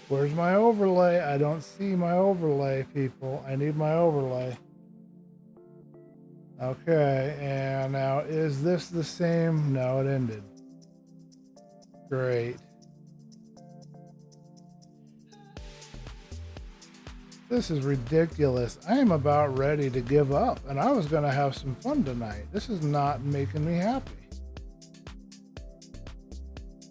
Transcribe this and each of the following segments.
Where's my overlay? I don't see my overlay, people. I need my overlay. Okay, and now is this the same? No, it ended. Great. This is ridiculous. I am about ready to give up, and I was going to have some fun tonight. This is not making me happy.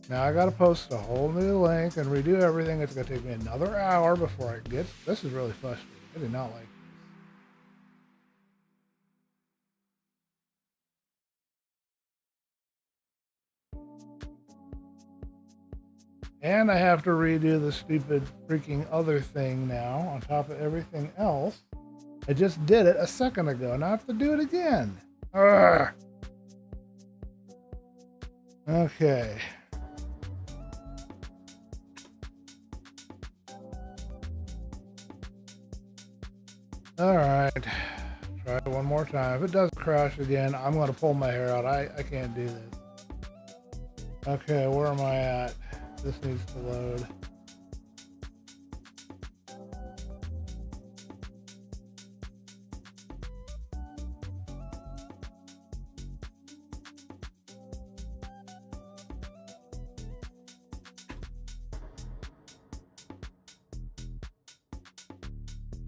Now I got to post a whole new link and redo everything. It's going to take me another hour before I get. This is really frustrating. I do not like this. And I have to redo the stupid freaking other thing now on top of everything else. I just did it a second ago. Now I have to do it again. Urgh. Okay. All right. Try it one more time. If it does crash again, I'm going to pull my hair out. I can't do this. Okay, where am I at? This needs to load.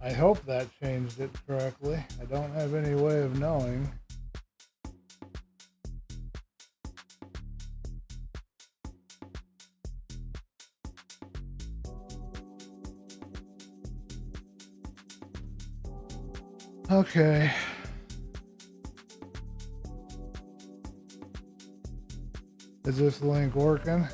I hope that changed it correctly. I don't have any way of knowing. Okay. Is this link working?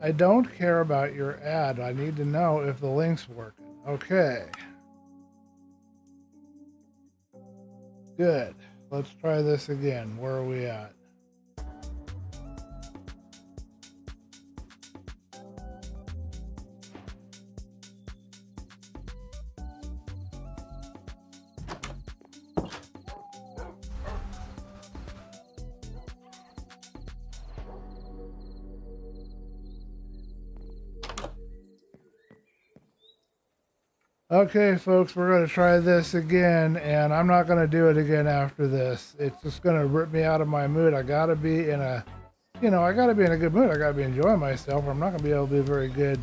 I don't care about your ad. I need to know if the link's working. Okay. Good. Let's try this again. Where are we at? Okay, folks, we're going to try this again, and I'm not going to do it again after this. It's just going to rip me out of my mood. I got to be in a, I got to be in a good mood. I got to be enjoying myself. I'm not going to be able to do a very good,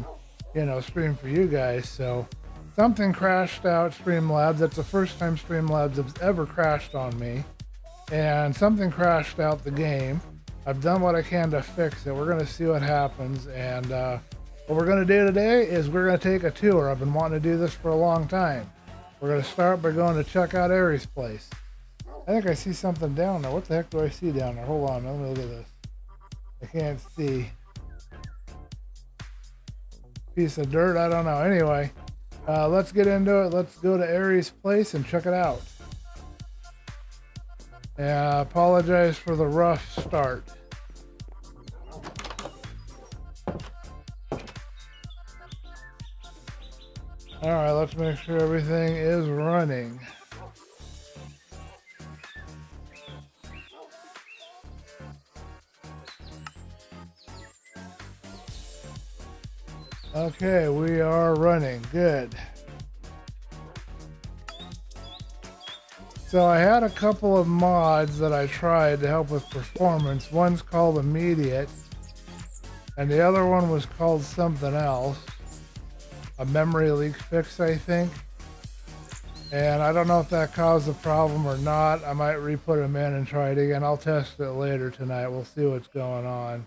stream for you guys. So something crashed out Streamlabs. That's the first time Streamlabs has ever crashed on me. And something crashed out the game. I've done what I can to fix it. We're going to see what happens. And, what we're going to do today is we're going to take a tour. I've been wanting to do this for a long time. We're going to start by going to check out Aries' place. I think I see something down there. What the heck do I see down there? Hold on, let me look at this. I can't see. Piece of dirt, I don't know. Anyway, let's get into it. Let's go to Aries' place and check it out. And I apologize for the rough start. All right, let's make sure everything is running. Okay, we are running. Good. So I had a couple of mods that I tried to help with performance. One's called Immediate, and the other one was called something else. A memory leak fix, I think. And I don't know if that caused a problem or not. I might re-put them in and try it again. I'll test it later tonight. We'll see what's going on.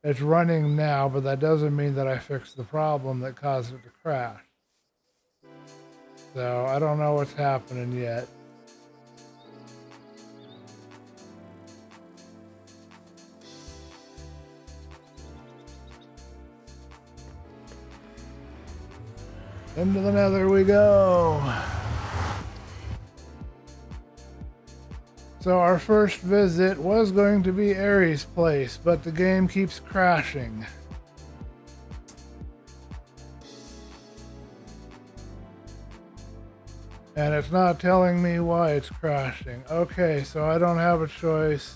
It's running now, but that doesn't mean that I fixed the problem that caused it to crash. So I don't know what's happening yet. Into the nether we go. So our first visit was going to be Aries' place, but the game keeps crashing. And it's not telling me why it's crashing. Okay, so I don't have a choice.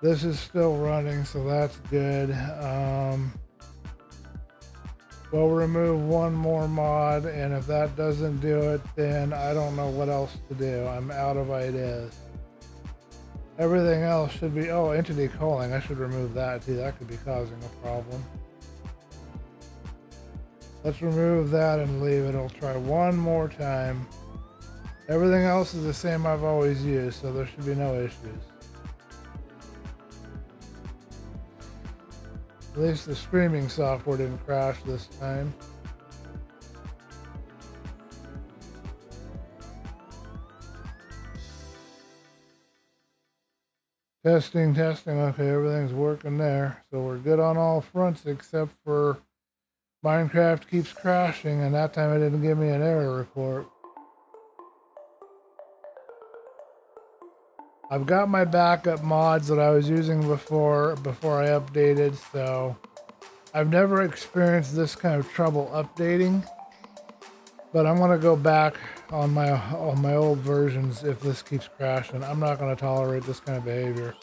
This is still running, so that's good. We'll remove one more mod, and if that doesn't do it, then I don't know what else to do. I'm out of ideas. Everything else should be, oh, entity calling. I should remove that too. That could be causing a problem. Let's remove that and leave it. I'll try one more time. Everything else is the same I've always used, so there should be no issues. At least the streaming software didn't crash this time. Testing, testing. Okay, everything's working there. So we're good on all fronts except for Minecraft keeps crashing, and that time it didn't give me an error report. I've got my backup mods that I was using before I updated, so I've never experienced this kind of trouble updating. But I'm gonna go back on my old versions if this keeps crashing. I'm not gonna tolerate this kind of behavior.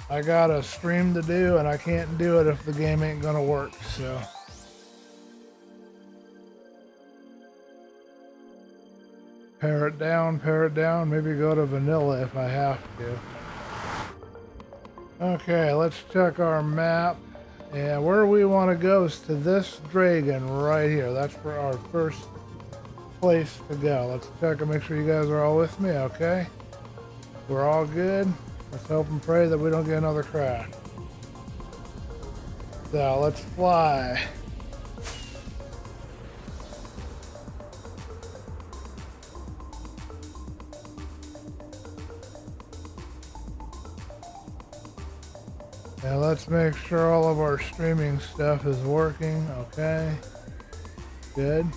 I got a stream to do, and I can't do it if the game ain't gonna work, so. Pare it down, maybe go to vanilla if I have to. Okay, let's check our map. And where we want to go is to this dragon right here. That's for our first place to go. Let's check and make sure you guys are all with me, okay? We're all good. Let's hope and pray that we don't get another crash. So let's fly. And let's make sure all of our streaming stuff is working. Okay, good.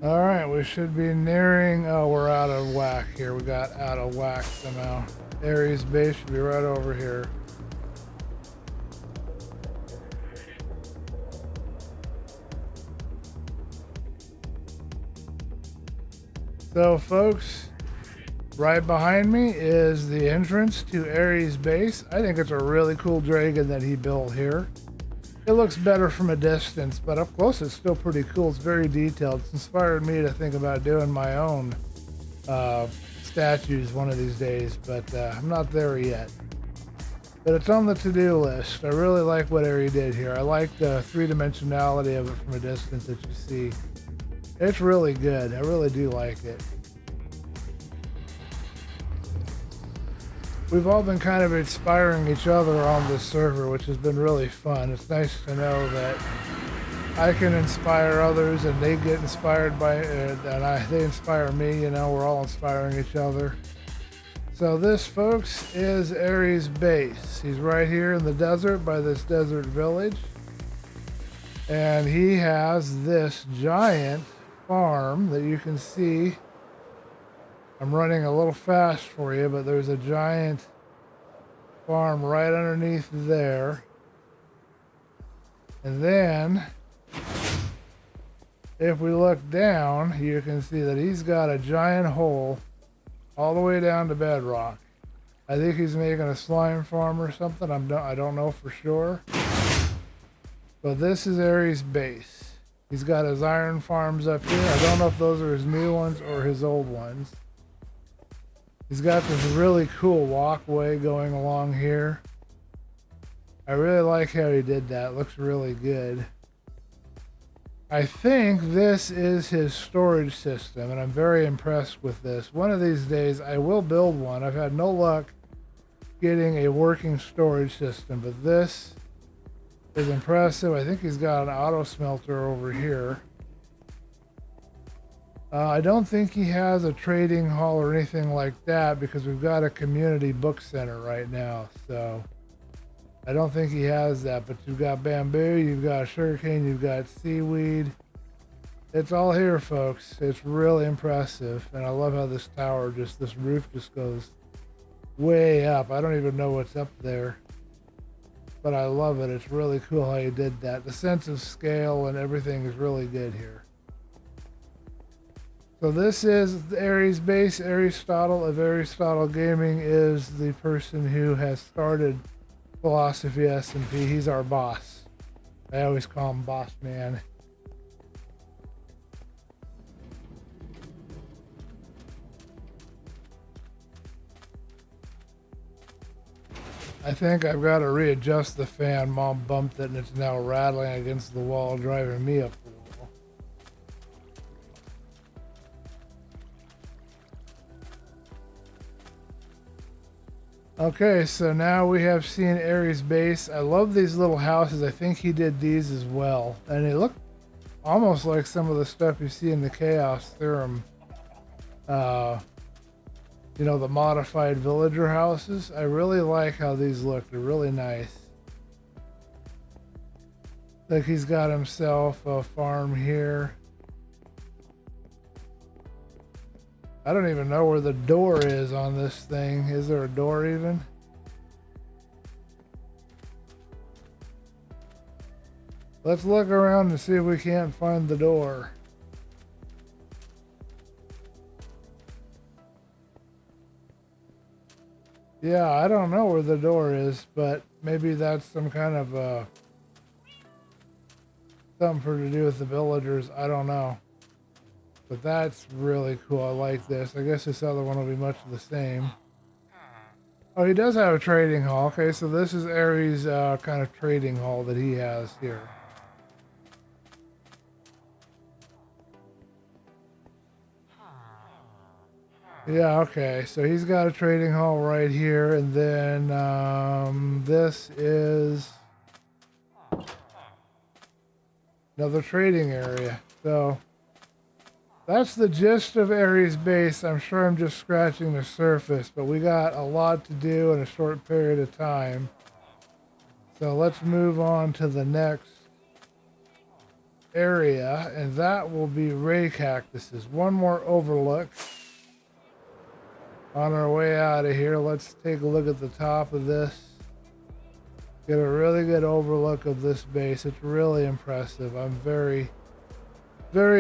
All right, we should be nearing, oh, we're out of whack here. We got out of whack somehow. Ares base should be right over here. So folks, right behind me is the entrance to Ares base. I think it's a really cool dragon that he built here. It looks better from a distance, but up close it's still pretty cool. It's very detailed. It's inspired me to think about doing my own statues one of these days, but I'm not there yet. But it's on the to-do list. I really like what Ari did here. I like the three-dimensionality of it from a distance that you see. It's really good. I really do like it. We've all been kind of inspiring each other on this server, which has been really fun. It's nice to know that I can inspire others and they get inspired by it, and they inspire me. You know, we're all inspiring each other. So this, folks, is Ares' base. He's right here in the desert by this desert village. And he has this giant farm that you can see. I'm running a little fast for you, but there's a giant farm right underneath there. And then, if we look down, you can see that he's got a giant hole all the way down to bedrock. I think he's making a slime farm or something. I don't know for sure. But this is Ares' base. He's got his iron farms up here. I don't know if those are his new ones or his old ones. He's got this really cool walkway going along here. I really like how he did that. It looks really good. I think this is his storage system, and I'm very impressed with this. One of these days, I will build one. I've had no luck getting a working storage system, but this is impressive. I think he's got an auto smelter over here. I don't think he has a trading hall or anything like that because we've got a community book center right now. So I don't think he has that, but you've got bamboo, you've got sugarcane, you've got seaweed. It's all here, folks. It's really impressive. And I love how this tower, this roof just goes way up. I don't even know what's up there, but I love it. It's really cool how you did that. The sense of scale and everything is really good here. So this is Aries base. Aristotle of Aristotle Gaming is the person who has started Philosophy SMP. He's our boss. I always call him Boss Man. I think I've got to readjust the fan. Mom bumped it and it's now rattling against the wall, driving me up the wall. Okay, so now we have seen Aries base. I love these little houses. I think he did these as well. And they look almost like some of the stuff you see in the Chaos Theorem. You know, the modified villager houses. I really like how these look. They're really nice. Like he's got himself a farm here. I don't even know where the door is on this thing. Is there a door even? Let's look around and see if we can't find the door. Yeah, I don't know where the door is, but maybe that's some kind of something for to do with the villagers. I don't know. But that's really cool. I like this. I guess this other one will be much the same. Oh, he does have a trading hall. Okay, so this is Aries' kind of trading hall that he has here. Yeah, okay. So he's got a trading hall right here. And then this is another trading area. So that's the gist of Aries base. I'm sure I'm just scratching the surface, but we got a lot to do in a short period of time. So let's move on to the next area, and that will be ray cactuses. One more overlook. On our way out of here, let's take a look at the top of this. Get a really good overlook of this base. It's really impressive. I'm very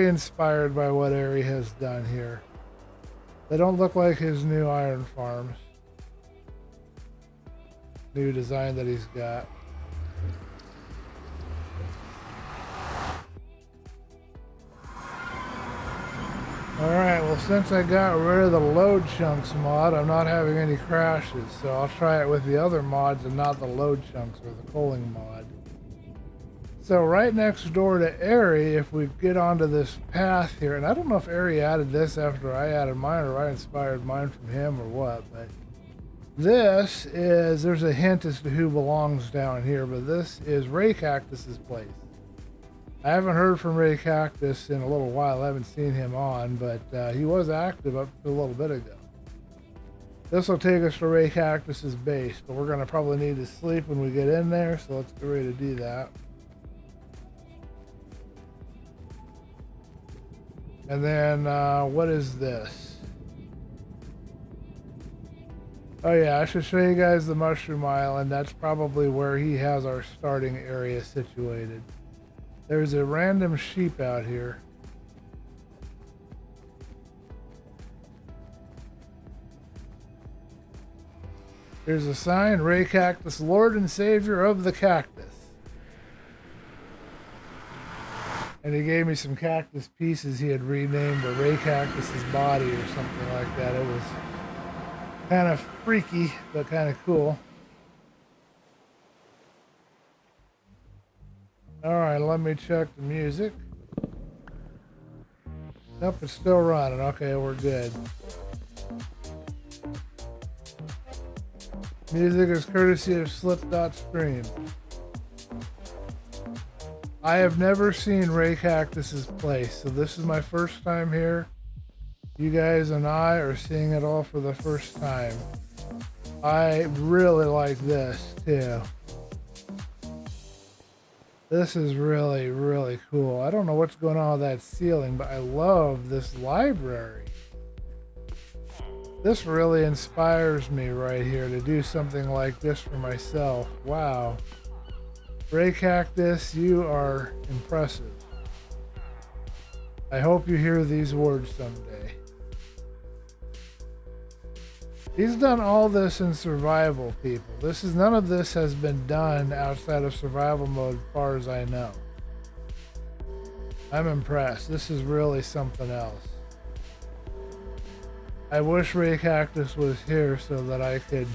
inspired by what Ari has done here. They don't look like his new iron farms. New design that he's got. Alright, well since I got rid of the load chunks mod, I'm not having any crashes, so I'll try it with the other mods and not the load chunks or the culling mod. So right next door to Ari, if we get onto this path here, and I don't know if Ari added this after I added mine or I inspired mine from him or what, but this is, there's a hint as to who belongs down here, but this is Ray Cactus's place. I haven't heard from Ray Cactus in a little while. I haven't seen him on, but he was active up to a little bit ago. This will take us to Ray Cactus's base, but we're going to probably need to sleep when we get in there, so let's get ready to do that. And then, what is this? Oh yeah, I should show you guys the Mushroom Island. That's probably where he has our starting area situated. There's a random sheep out here. There's a sign, Ray Cactus, Lord and Savior of the Cactus. And he gave me some cactus pieces he had renamed a Ray Cactus's body or something like that. It was kind of freaky, but kind of cool. Alright, let me check the music. Nope, it's still running. Okay, we're good. Music is courtesy of Slip.Stream. I have never seen Ray Cactus's place, so this is my first time here. You guys and I are seeing it all for the first time. I really like this too. This is really, really cool. I don't know what's going on with that ceiling, but I love this library. This really inspires me right here to do something like this for myself. Wow. Ray Cactus, you are impressive. I hope you hear these words someday. He's done all this in survival, people. None of this has been done outside of survival mode, as far as I know. I'm impressed. This is really something else. I wish Ray Cactus was here so that I could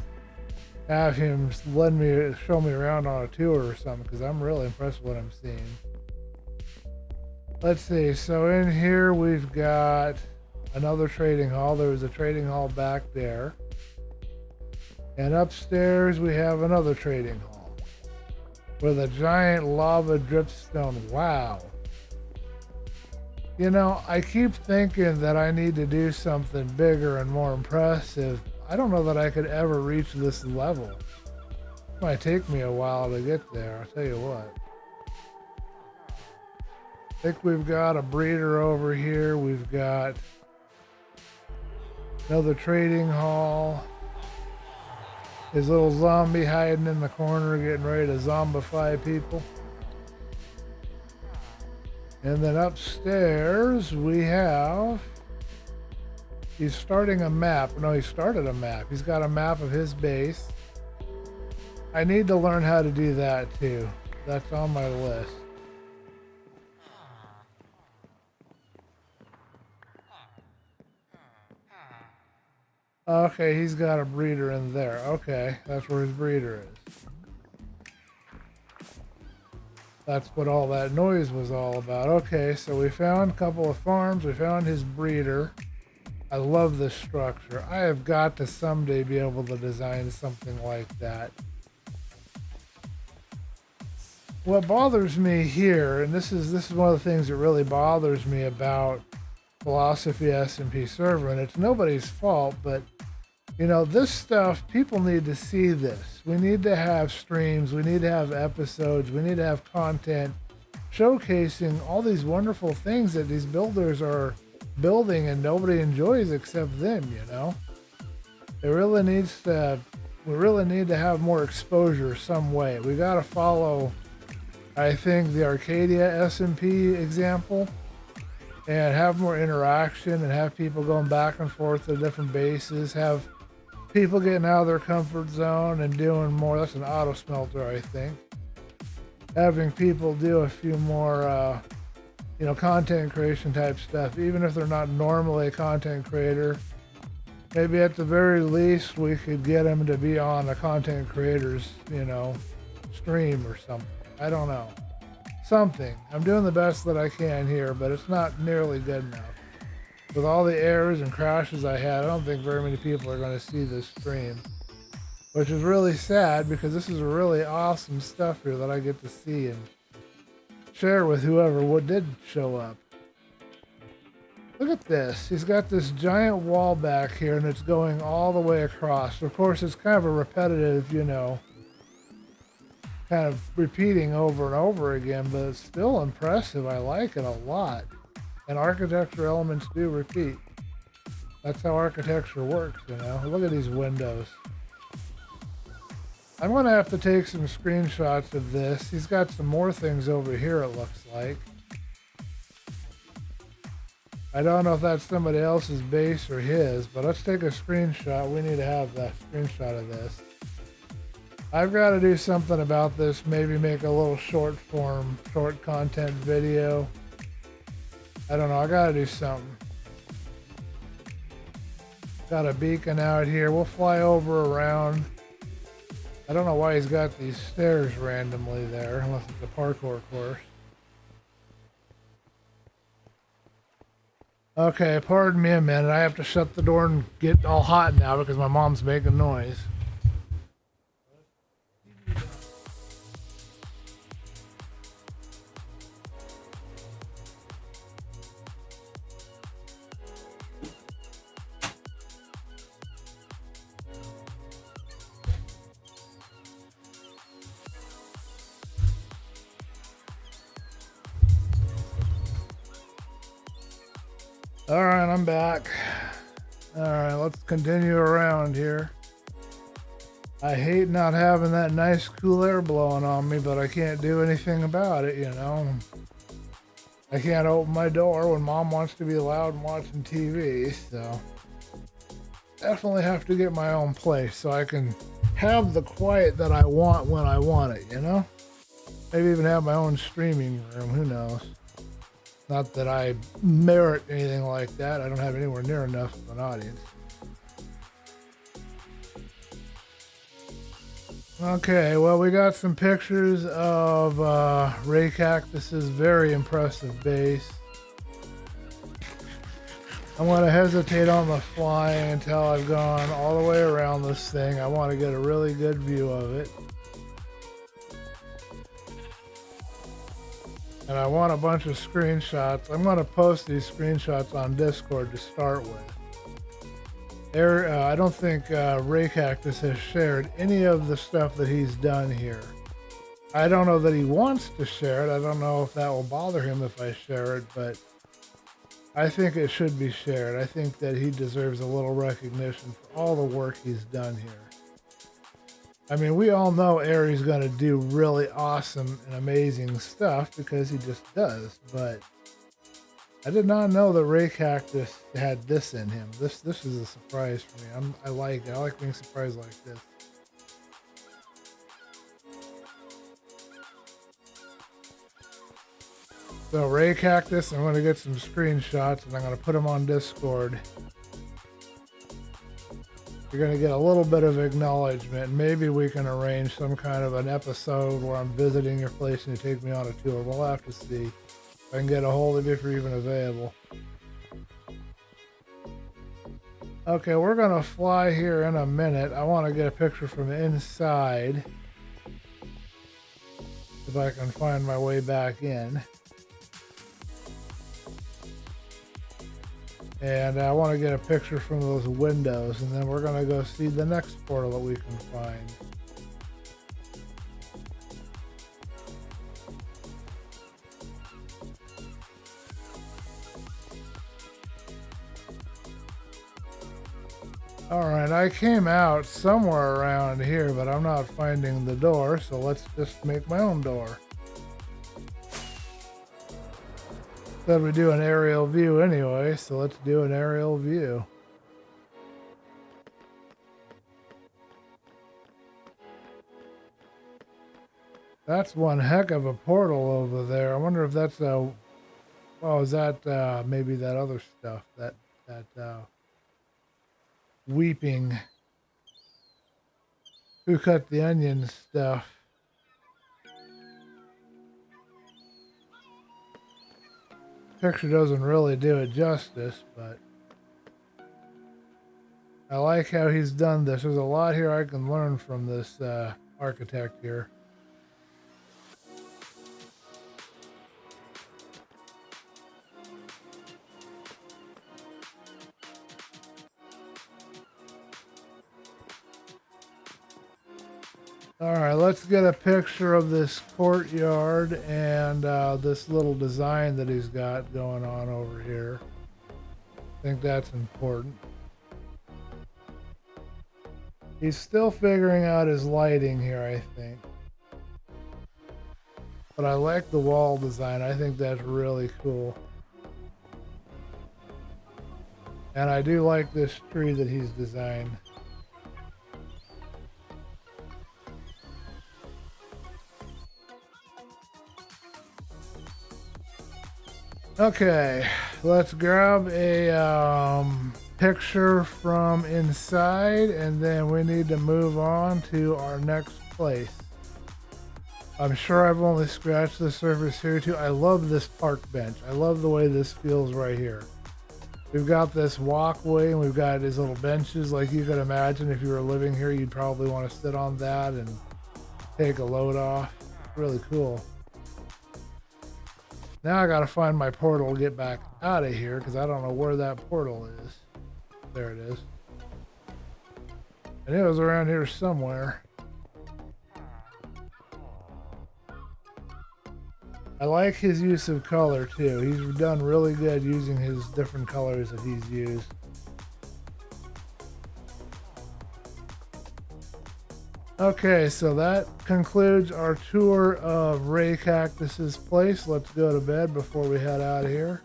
have him show me around on a tour or something, because I'm really impressed with what I'm seeing. Let's see. So in here we've got another trading hall. There was a trading hall back there. And upstairs we have another trading hall with a giant lava dripstone. Wow. You know, I keep thinking that I need to do something bigger and more impressive. I don't know that I could ever reach this level. It might take me a while to get there, I'll tell you what. I think we've got a breeder over here. We've got another trading hall. His little zombie hiding in the corner, getting ready to zombify people. And then upstairs we have, he's starting a map. No, he started a map. He's got a map of his base. I need to learn how to do that too. That's on my list. Okay, he's got a breeder in there. Okay, that's where his breeder is. That's what all that noise was all about. Okay, so we found a couple of farms. We found his breeder. I love this structure. I have got to someday be able to design something like that. What bothers me here, and this is one of the things that really bothers me about Philosophy SMP server, and it's nobody's fault, but you know, this stuff, people need to see this. We need to have streams, we need to have episodes, we need to have content showcasing all these wonderful things that these builders are building and nobody enjoys except them, you know. We really need to have more exposure some way. We got to follow, I think, the Arcadia SMP example and have more interaction and have people going back and forth to different bases, have people getting out of their comfort zone and doing more. That's an auto smelter, I think. Having people do a few more, you know, content creation type stuff, even if they're not normally a content creator. Maybe at the very least we could get them to be on a content creator's, you know, stream or something. I don't know. Something. I'm doing the best that I can here, but it's not nearly good enough. With all the errors and crashes I had, I don't think very many people are going to see this stream, which is really sad because this is really awesome stuff here that I get to see and share with whoever did show up. Look at this. He's got this giant wall back here and it's going all the way across. Of course, it's kind of a repetitive, you know, kind of repeating over and over again, but it's still impressive. I like it a lot. And architecture elements do repeat. That's how architecture works, you know. Look at these windows. I'm going to have to take some screenshots of this. He's got some more things over here, it looks like. I don't know if that's somebody else's base or his, but let's take a screenshot. We need to have that screenshot of this. I've got to do something about this. Maybe make a little short content video. I don't know. I got to do something. Got a beacon out here. We'll fly over around. I don't know why he's got these stairs randomly there, unless it's a parkour course. Okay, pardon me a minute. I have to shut the door and get all hot now because my mom's making noise. All right, I'm back. All right, let's continue around here. I hate not having that nice cool air blowing on me, but I can't do anything about it, you know. I can't open my door when mom wants to be loud and watching TV, so definitely have to get my own place so I can have the quiet that I want when I want it, you know? Maybe even have my own streaming room, who knows? Not that I merit anything like that. I don't have anywhere near enough of an audience. Okay, well, we got some pictures of Ray Cactus's very impressive bass. I'm going to hesitate on the fly until I've gone all the way around this thing. I want to get a really good view of it. And I want a bunch of screenshots. I'm going to post these screenshots on Discord to start with. I don't think Ray Cactus has shared any of the stuff that he's done here. I don't know that he wants to share it. I don't know if that will bother him if I share it, but I think it should be shared. I think that he deserves a little recognition for all the work he's done here. I mean, we all know Ari's going to do really awesome and amazing stuff because he just does, but I did not know that Ray Cactus had this in him. This is a surprise for me. I like it. I like being surprised like this. So Ray Cactus, I'm going to get some screenshots and I'm going to put them on Discord. You're going to get a little bit of acknowledgement. Maybe we can arrange some kind of an episode where I'm visiting your place and you take me on a tour. We'll have to see if I can get a hold of you if you're even available. Okay, we're going to fly here in a minute. I want to get a picture from inside. If I can find my way back in. And I want to get a picture from those windows, and then we're going to go see the next portal that we can find. Alright, I came out somewhere around here, but I'm not finding the door, so let's just make my own door. Said we do an aerial view anyway, so let's do an aerial view. That's one heck of a portal over there. I wonder if that's a... Oh, is that maybe that other stuff? That weeping... Who cut the onion stuff? Picture doesn't really do it justice, but I like how he's done this. There's a lot here I can learn from this architect here. All right, let's get a picture of this courtyard and this little design that he's got going on over here. I think that's important. He's still figuring out his lighting here, I think. But I like the wall design. I think that's really cool. And I do like this tree that he's designed. Okay, let's grab a picture from inside, and then we need to move on to our next place. I'm sure I've only scratched the surface here too. I love this park bench. I love the way this feels right here. We've got this walkway and we've got these little benches like you could imagine if you were living here, you'd probably want to sit on that and take a load off. It's really cool. Now I gotta find my portal to get back out of here because I don't know where that portal is. There it is. And it was around here somewhere. I like his use of color too. He's done really good using his different colors that he's used. Okay, so that concludes our tour of Ray Cactus's place. Let's go to bed before we head out of here.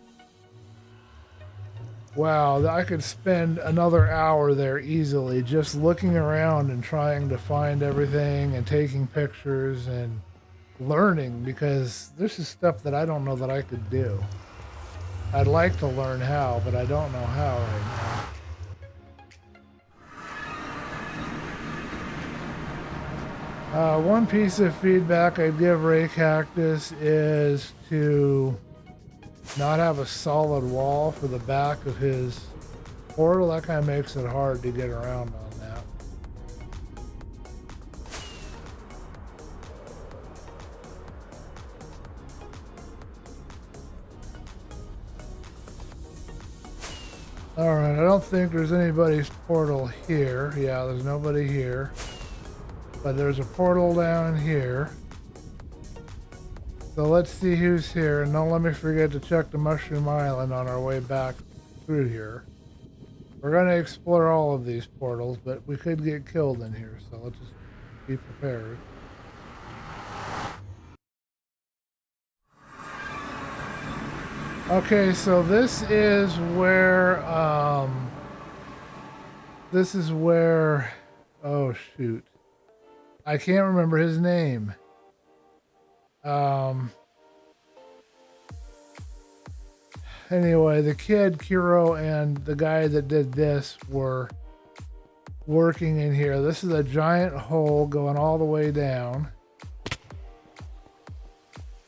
Wow, I could spend another hour there easily just looking around and trying to find everything and taking pictures and learning, because this is stuff that I don't know that I could do. I'd like to learn how, but I don't know how right now. One piece of feedback I'd give Ray Cactus is to not have a solid wall for the back of his portal. That kind of makes it hard to get around on that. Alright, I don't think there's anybody's portal here. Yeah, there's nobody here. But there's a portal down here. So let's see who's here. And don't let me forget to check the Mushroom Island on our way back through here. We're going to explore all of these portals, but we could get killed in here. So let's just be prepared. Okay, so this is where, oh shoot. I can't remember his name. Anyway, the kid, Kiro, and the guy that did this were working in here. This is a giant hole going all the way down.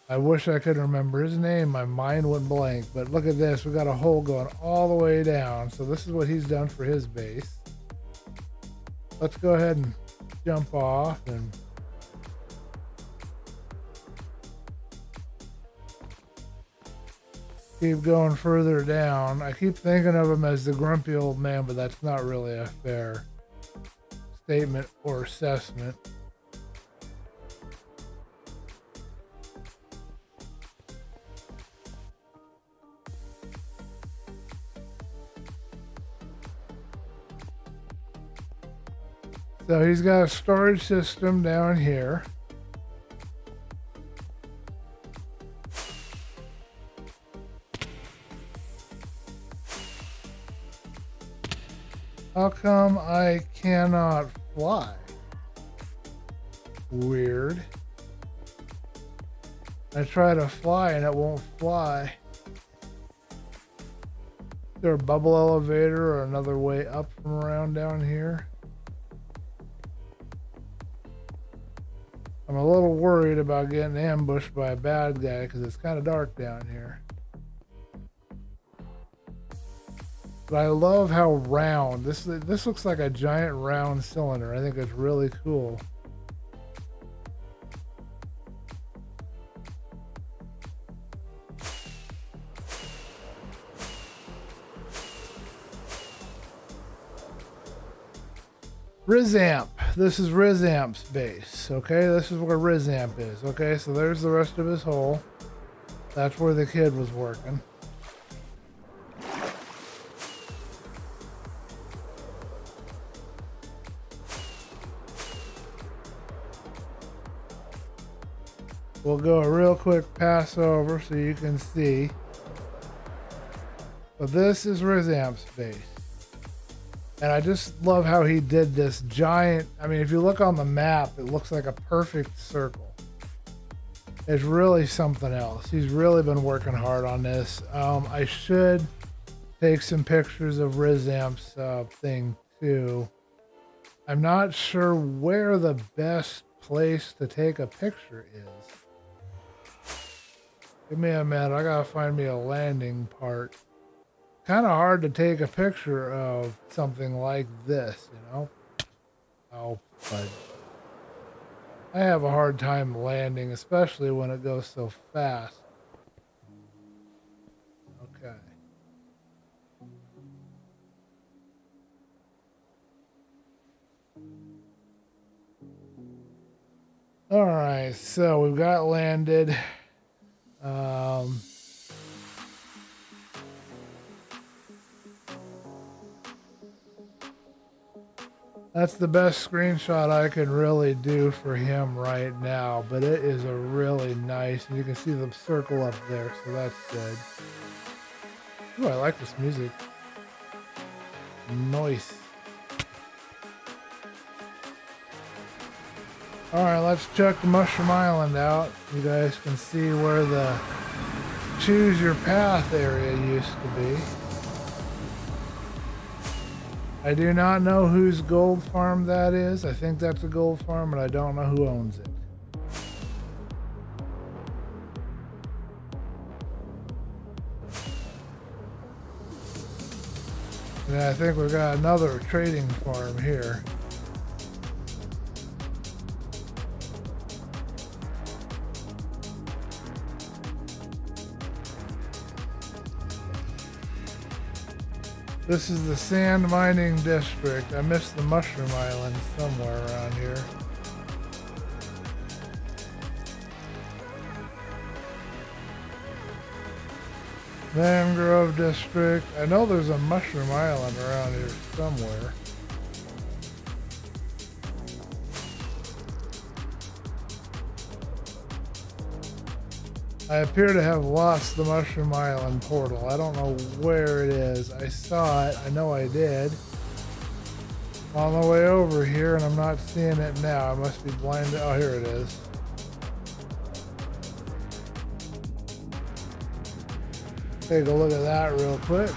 I wish I could remember his name. My mind went blank. But look at this. We got a hole going all the way down. So this is what he's done for his base. Let's go ahead and jump off and keep going further down. I keep thinking of him as the grumpy old man, but that's not really a fair statement or assessment. So he's got a storage system down here. How come I cannot fly? Weird. I try to fly and it won't fly. Is there a bubble elevator or another way up from around down here? I'm a little worried about getting ambushed by a bad guy because it's kind of dark down here. But I love how round this looks like a giant round cylinder. I think it's really cool. Rizamp. This is Rizamp's base. Okay, this is where Rizamp is. Okay, so there's the rest of his hole. That's where the kid was working. We'll go a real quick pass over so you can see. So this is Rizamp's base. And I just love how he did this giant, I mean, if you look on the map, it looks like a perfect circle. It's really something else. He's really been working hard on this. I should take some pictures of Rizamp's thing too. I'm not sure where the best place to take a picture is. Give me a minute, I gotta find me a landing part. Kind of hard to take a picture of something like this, you know? Oh, but I have a hard time landing, especially when it goes so fast. Okay. All right, so we've got landed. That's the best screenshot I can really do for him right now, but it is a really nice, and you can see the circle up there, so that's good. Ooh, I like this music. Nice. Alright, let's check the Mushroom Island out. You guys can see where the Choose Your Path area used to be. I do not know whose gold farm that is. I think that's a gold farm, but I don't know who owns it. And I think we've got another trading farm here. This is the sand mining district. I missed the Mushroom Island somewhere around here. Mangrove district. I know there's a Mushroom Island around here somewhere. I appear to have lost the Mushroom Island portal. I don't know where it is. I saw it. I know I did. On the way over here, and I'm not seeing it now. I must be blind. Oh, here it is. Take a look at that real quick.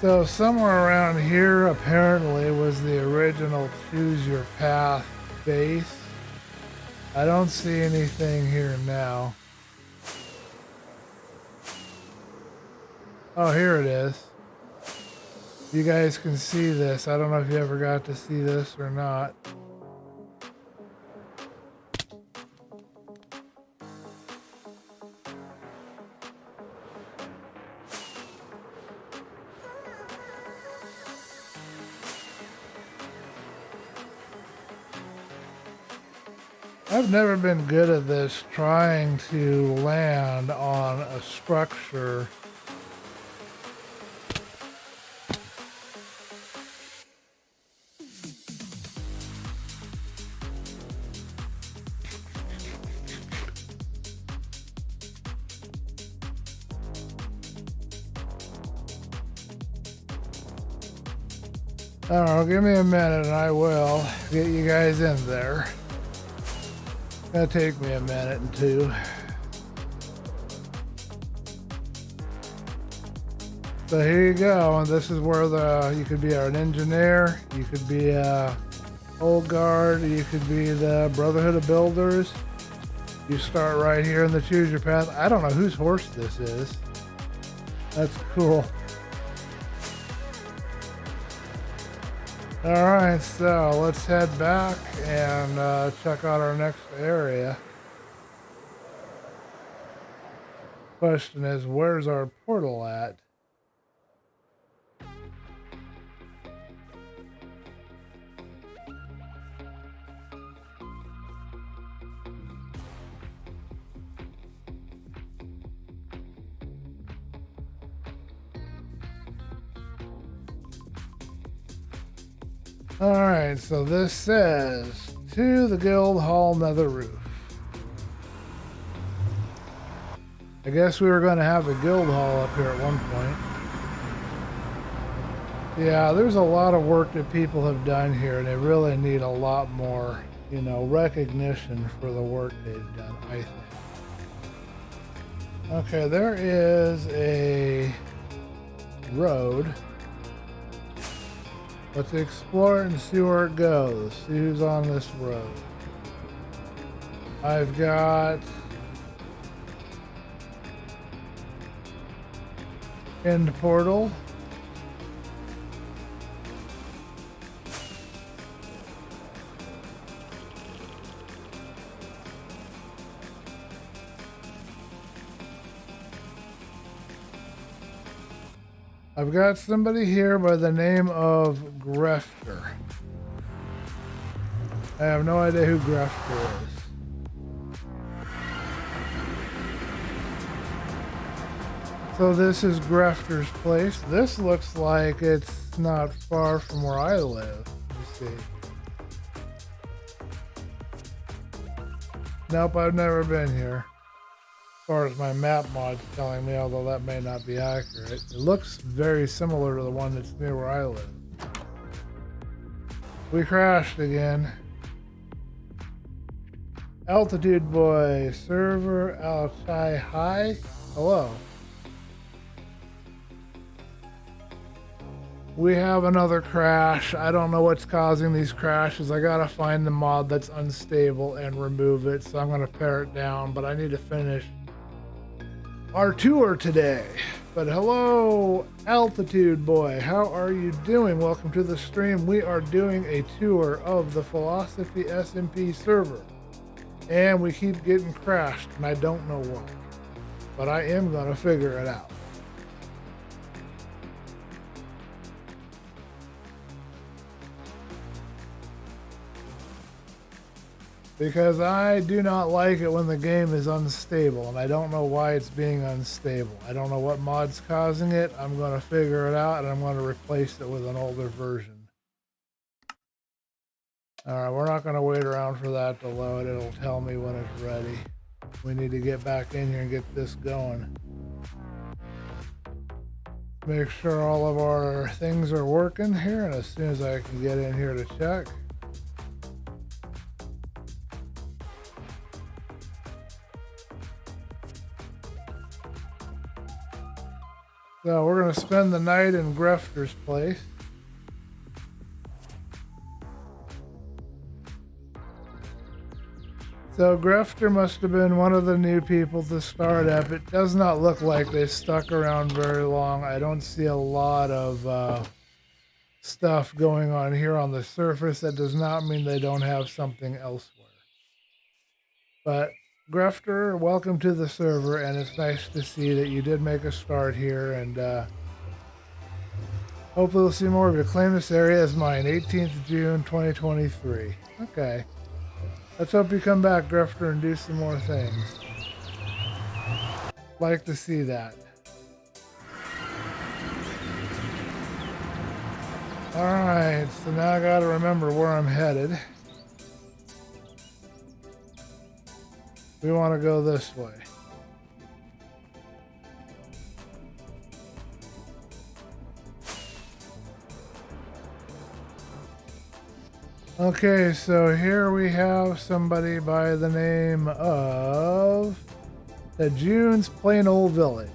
So somewhere around here apparently was the original Choose Your Path base. I don't see anything here now. Oh, here it is. You guys can see this. I don't know if you ever got to see this or not. I've never been good at this, trying to land on a structure. I don't know, give me a minute and I will get you guys in there. Gonna take me a minute and two. So here you go, and this is where you could be an engineer, you could be a old guard, you could be the Brotherhood of Builders. You start right here in the Choose Your Path. I don't know whose horse this is. That's cool. Alright, so let's head back and check out our next area. Question is, where's our portal at? Alright, so this says, to the Guild Hall Nether Roof. I guess we were going to have a guild hall up here at one point. Yeah, there's a lot of work that people have done here, and they really need a lot more, you know, recognition for the work they've done, I think. Okay, there is a road. Let's explore it and see where it goes. See who's on this road. I've got end portal. I've got somebody here by the name of Grefter. I have no idea who Grefter is. So this is Grefter's place. This looks like it's not far from where I live. Let me see. Nope, I've never been here. As far as my map mod's telling me, although that may not be accurate. It looks very similar to the one that's near where I live. We crashed again. Altitude Boy, server outside high. Hello. We have another crash. I don't know what's causing these crashes. I gotta find the mod that's unstable and remove it. So I'm gonna pare it down, but I need to finish our tour today. But hello, Altitude Boy. How are you doing? Welcome to the stream. We are doing a tour of the Philosophy SMP server. And we keep getting crashed, and I don't know why. But I am gonna figure it out. Because I do not like it when the game is unstable, and I don't know why it's being unstable. I don't know what mod's causing it. I'm going to figure it out, and I'm going to replace it with an older version. Alright, we're not going to wait around for that to load. It'll tell me when it's ready. We need to get back in here and get this going. Make sure all of our things are working here, and as soon as I can get in here to check. So we're going to spend the night in Grefter's place. So Grefter must have been one of the new people to start up. It does not look like they stuck around very long. I don't see a lot of stuff going on here on the surface. That does not mean they don't have something elsewhere. But Grefter, welcome to the server, and it's nice to see that you did make a start here, and hopefully we'll see more of you. Claim this area as mine, 18th June 2023. Okay. Let's hope you come back, Grefter, and do some more things. Like to see that. Alright, so now I gotta remember where I'm headed. We want to go this way. Okay, so here we have somebody by the name of the June's Plain Old Village.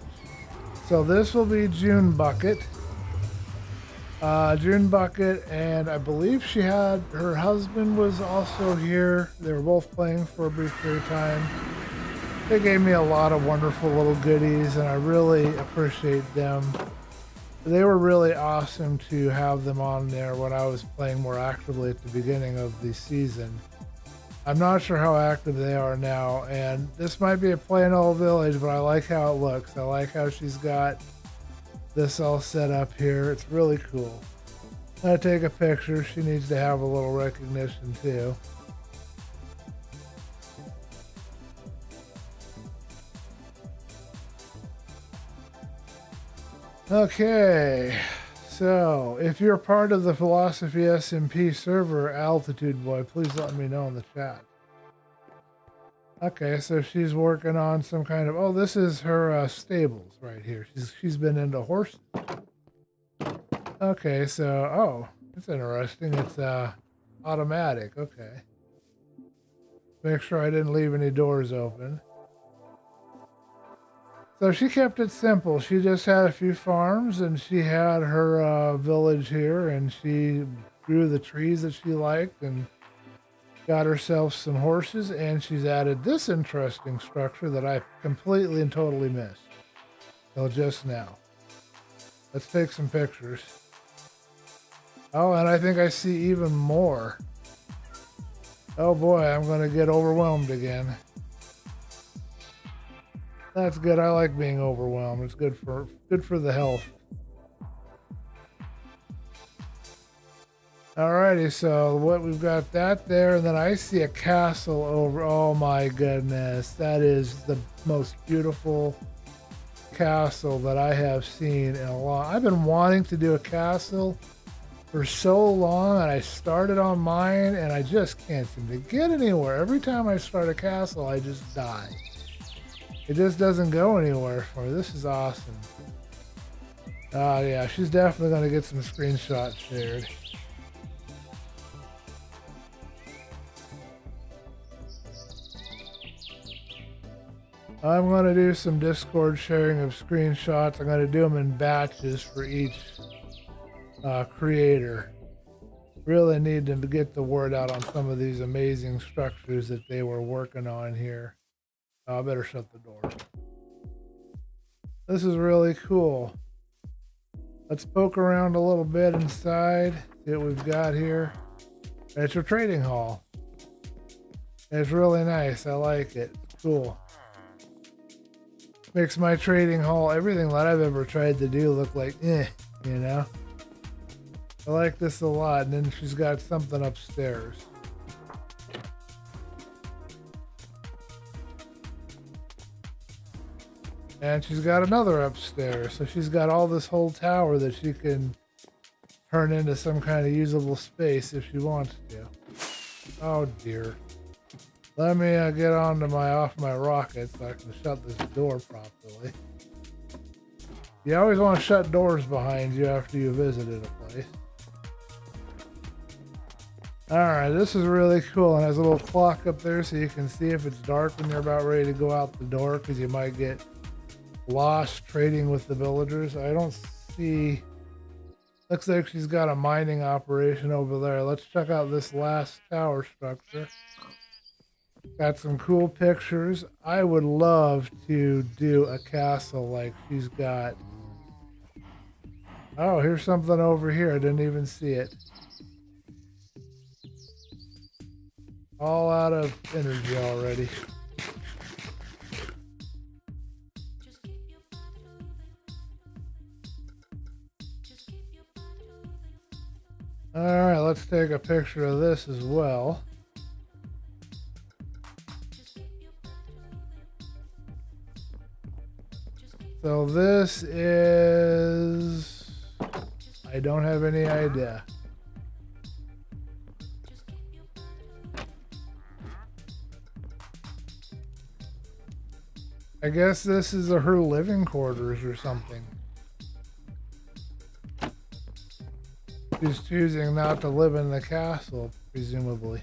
So this will be June Bucket. June Bucket, and I believe she had, her husband was also here. They were both playing for a brief period of time. They gave me a lot of wonderful little goodies, and I really appreciate them. They were really awesome to have them on there when I was playing more actively at the beginning of the season. I'm not sure how active they are now, and this might be a plain old village, but I like how it looks. I like how she's got this all set up here. It's really cool. I'm gonna take a picture. She needs to have a little recognition too. Okay, so if you're part of the Philosophy SMP server, Altitude Boy, please let me know in the chat. Okay, so she's working on some kind of, oh, this is her stables right here. She's been into horses. Okay, so, oh, that's interesting. It's automatic. Okay. Make sure I didn't leave any doors open. So she kept it simple. She just had a few farms, and she had her village here, and she grew the trees that she liked, and got herself some horses, and she's added this interesting structure that I completely and totally missed till just now. Let's take some pictures. Oh, and I think I see even more. Oh boy, I'm going to get overwhelmed again. That's good. I like being overwhelmed. It's good for the health. Alrighty, so what we've got that there, and then I see a castle over. Oh my goodness, that is the most beautiful castle that I have seen in a long. I've been wanting to do a castle for so long, and I started on mine, and I just can't seem to get anywhere. Every time I start a castle, I just die. It just doesn't go anywhere for me. This is awesome. Yeah, she's definitely going to get some screenshots shared. I'm going to do some Discord sharing of screenshots. I'm going to do them in batches for each creator. Really need to get the word out on some of these amazing structures that they were working on here. I better shut the door. This is really cool. Let's poke around a little bit inside, see what we've got here. It's a trading hall. It's really nice. I like it. Cool. Makes my trading hall, everything that I've ever tried to do, look like you know. I like this a lot. And then she's got something upstairs. And she's got another upstairs. So she's got all this whole tower that she can turn into some kind of usable space if she wants to. Oh dear. Let me get onto off my rocket so I can shut this door properly. You always want to shut doors behind you after you visited a place. Alright, this is really cool, and has a little clock up there so you can see if it's dark when you're about ready to go out the door, because you might get lost trading with the villagers. I don't see... Looks like she's got a mining operation over there. Let's check out this last tower structure. Got some cool pictures. I would love to do a castle like she's got. Oh, here's something over here. I didn't even see it. All out of energy already. Alright, let's take a picture of this as well. So this is... I don't have any idea. I guess this is her living quarters or something. She's choosing not to live in the castle, presumably.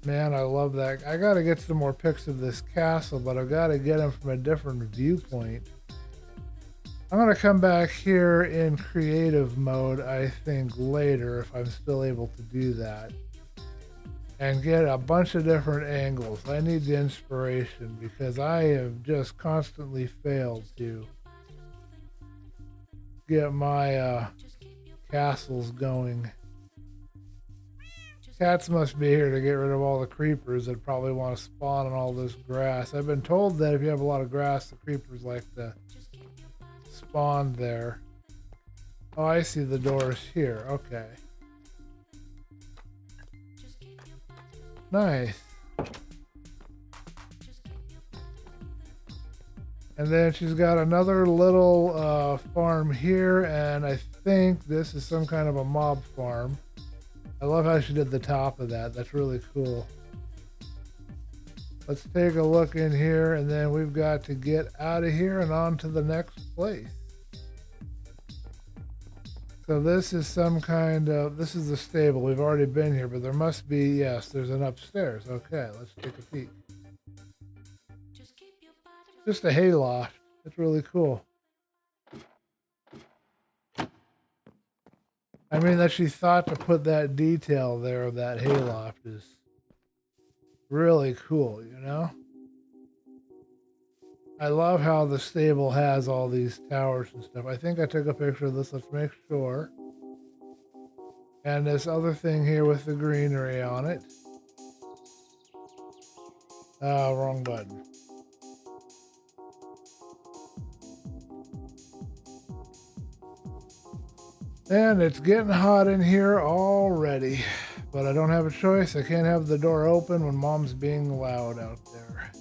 Man, I love that. I gotta get some more pics of this castle, but I've got to get them from a different viewpoint. I'm gonna come back here in creative mode, I think, later, if I'm still able to do that. And get a bunch of different angles. I need the inspiration because I have just constantly failed to get my castles going. Cats must be here to get rid of all the creepers that probably want to spawn on all this grass. I've been told that if you have a lot of grass, the creepers like to spawn there. Oh, I see the doors here. Okay. Nice. And then she's got another little farm here, and I think this is some kind of a mob farm. I love how she did the top of that. That's really cool. Let's take a look in here, and then we've got to get out of here and on to the next place. So this is some kind of, this is the stable. We've already been here, but there must be, yes, there's an upstairs. Okay, let's take a peek. Just a hayloft. It's really cool. I mean, that she thought to put that detail there of that hayloft is really cool, you know? I love how the stable has all these towers and stuff. I think I took a picture of this. Let's make sure. And this other thing here with the greenery on it. Wrong button. And it's getting hot in here already. But I don't have a choice. I can't have the door open when Mom's being loud out there.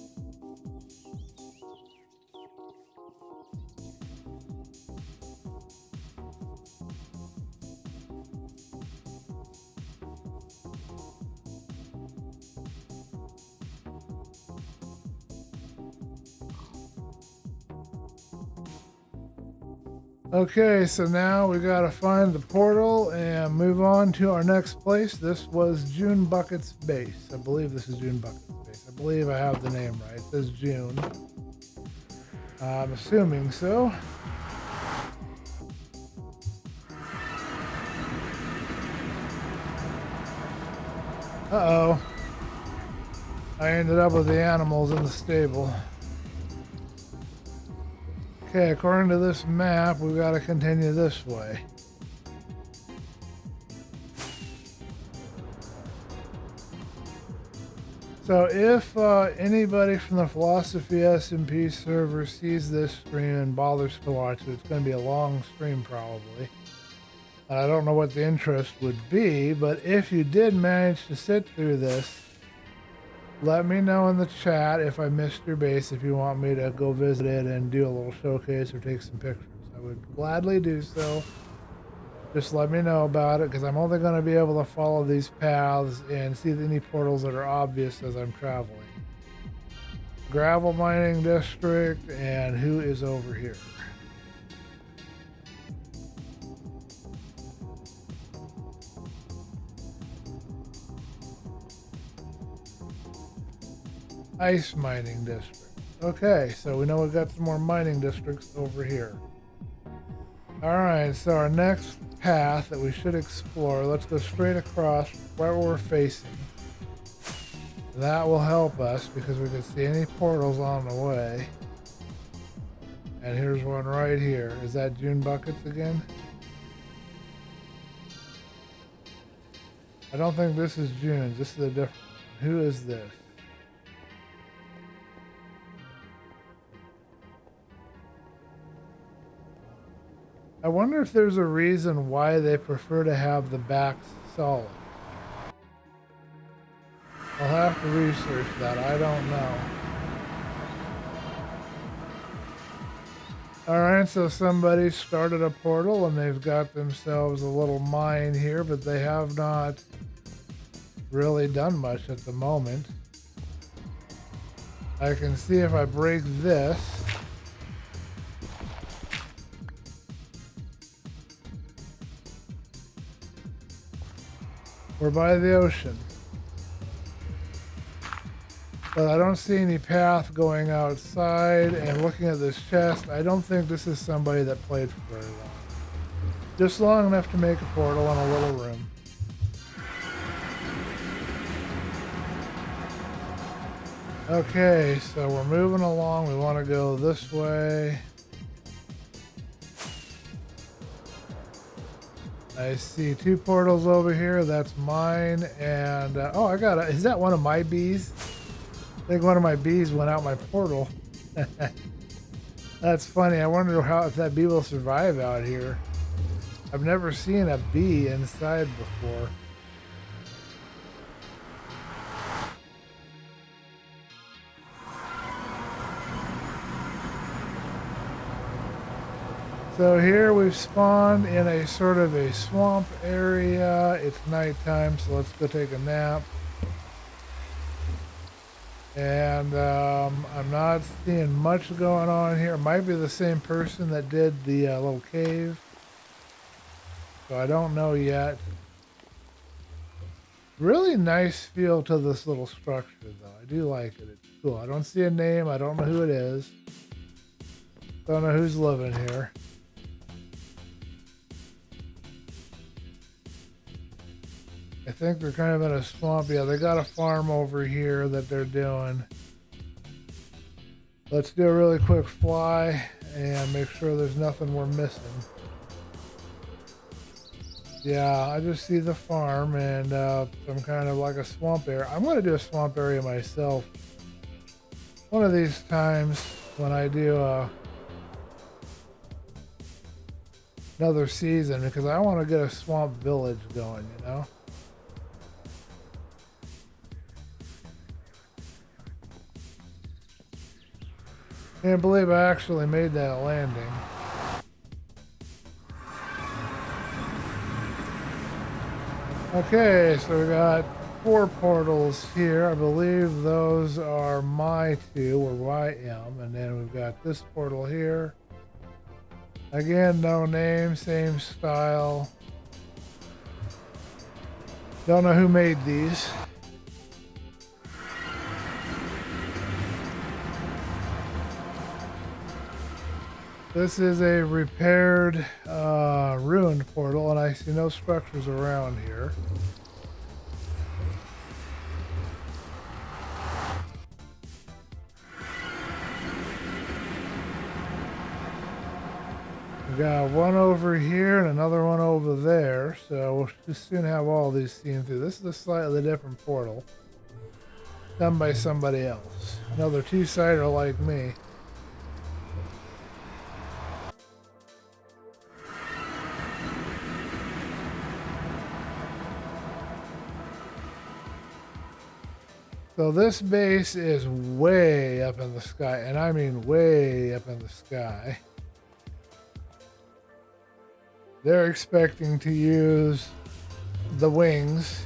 Okay, so now we gotta find the portal and move on to our next place. This was June Bucket's base. I believe this is June Bucket's base. I believe I have the name right. It says June. I'm assuming so. Uh-oh. I ended up with the animals in the stable. Okay, according to this map, we've got to continue this way. So if anybody from the Philosophy SMP server sees this stream and bothers to watch it, it's going to be a long stream probably. I don't know what the interest would be, but if you did manage to sit through this, let me know in the chat if I missed your base, if you want me to go visit it and do a little showcase or take some pictures. I would gladly do so. Just let me know about it, because I'm only going to be able to follow these paths and see any portals that are obvious as I'm traveling. Gravel mining district, and who is over here? Ice mining district. Okay, so we know we've got some more mining districts over here. Alright, so our next path that we should explore, let's go straight across where we're facing. That will help us because we can see any portals on the way. And here's one right here. Is that June Buckets again? I don't think this is June's. This is a different one. Who is this? I wonder if there's a reason why they prefer to have the backs solid. I'll have to research that. I don't know. Alright, so somebody started a portal and they've got themselves a little mine here, but they have not really done much at the moment. I can see if I break this. We're by the ocean. But I don't see any path going outside, and looking at this chest, I don't think this is somebody that played for very long. Just long enough to make a portal in a little room. Okay, so we're moving along. We want to go this way. I see two portals over here. That's mine. And, oh, I got is that one of my bees? I think one of my bees went out my portal. That's funny. I wonder if that bee will survive out here. I've never seen a bee inside before. So here we've spawned in a sort of a swamp area. It's nighttime, so let's go take a nap. And I'm not seeing much going on here. It might be the same person that did the little cave. So I don't know yet. Really nice feel to this little structure, though. I do like it. It's cool. I don't see a name. I don't know who it is. Don't know who's living here. I think they're kind of in a swamp. Yeah, they got a farm over here that they're doing. Let's do a really quick fly and make sure there's nothing we're missing. Yeah, I just see the farm and some kind of like a swamp area. I'm going to do a swamp area myself one of these times when I do another season, because I want to get a swamp village going, you know? Can't believe I actually made that landing. Okay, so we got 4 portals here. I believe those are my 2, or YM, and then we've got this portal here. Again, no name, same style. Don't know who made these. This is a repaired, ruined portal, and I see no structures around here. We got one over here and another one over there, so we'll just soon have all these seen through. This is a slightly different portal, done by somebody else. Another two-sider like me. So this base is way up in the sky, and I mean way up in the sky. They're expecting to use the wings.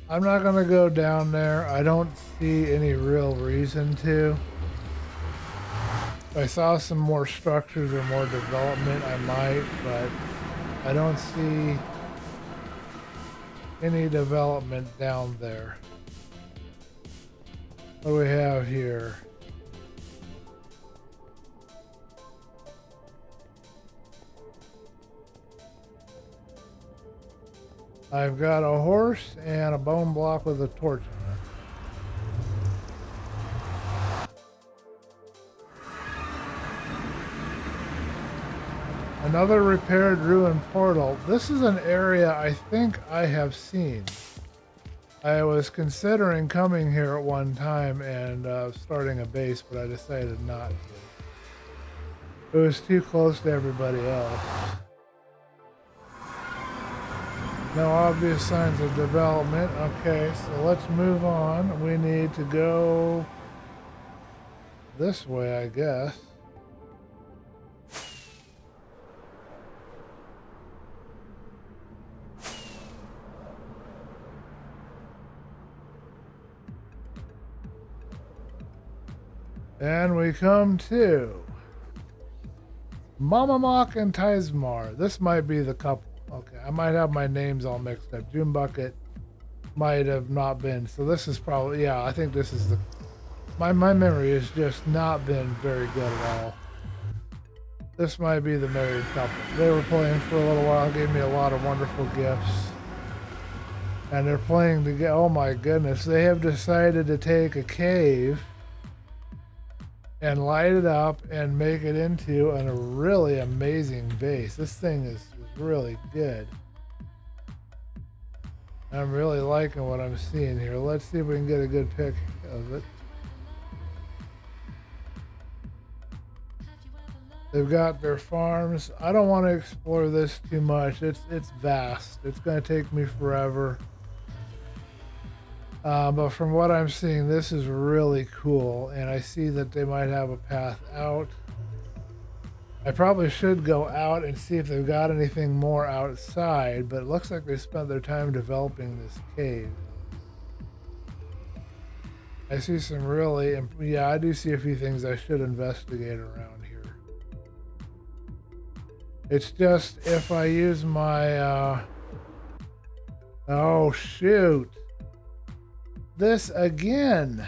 I'm not going to go down there. I don't see any real reason to. If I saw some more structures or more development, I might, but I don't see any development down there. What do we have here? I've got a horse and a bone block with a torch on it. Another repaired ruined portal. This is an area I think I have seen. I was considering coming here at one time and starting a base, but I decided not to. It was too close to everybody else. No obvious signs of development. Okay, so let's move on. We need to go this way, I guess. And we come to Mama Mock and Tizmar. This might be the couple. Okay, I might have my names all mixed up. June Bucket might have not been. So this is probably, yeah, I think this is the, my memory has just not been very good at all. This might be the married couple. They were playing for a little while, gave me a lot of wonderful gifts. And they're playing together. Oh my goodness, they have decided to take a cave and light it up and make it into a really amazing base. This thing is really good. I'm really liking what I'm seeing here. Let's see if we can get a good pic of it. They've got their farms. I don't want to explore this too much. It's vast. It's going to take me forever. But from what I'm seeing, this is really cool, and I see that they might have a path out. I probably should go out and see if they've got anything more outside, but it looks like they spent their time developing this cave. I see some really, yeah, I do see a few things I should investigate around here. It's just if I use my, oh shoot. This again.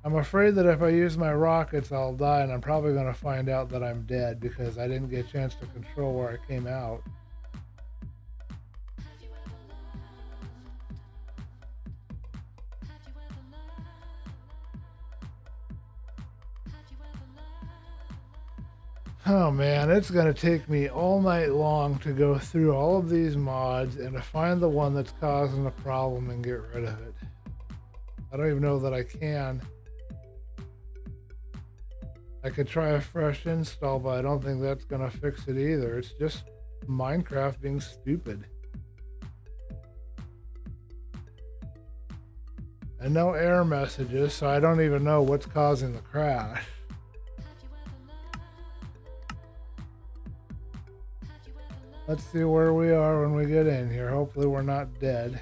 I'm afraid that if I use my rockets, I'll die, and I'm probably going to find out that I'm dead because I didn't get a chance to control where I came out. Oh man, it's going to take me all night long to go through all of these mods and to find the one that's causing the problem and get rid of it. I don't even know that I can. I could try a fresh install, but I don't think that's going to fix it either. It's just Minecraft being stupid. And no error messages, so I don't even know what's causing the crash. Let's see where we are when we get in here. Hopefully we're not dead.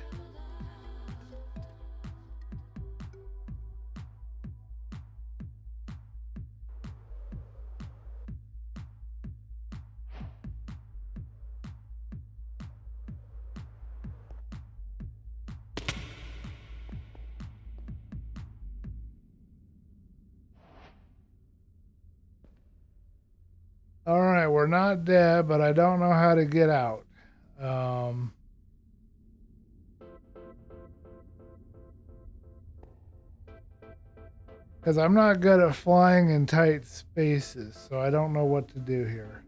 right, we're not dead, but I don't know how to get out. Because I'm not good at flying in tight spaces, so I don't know what to do here.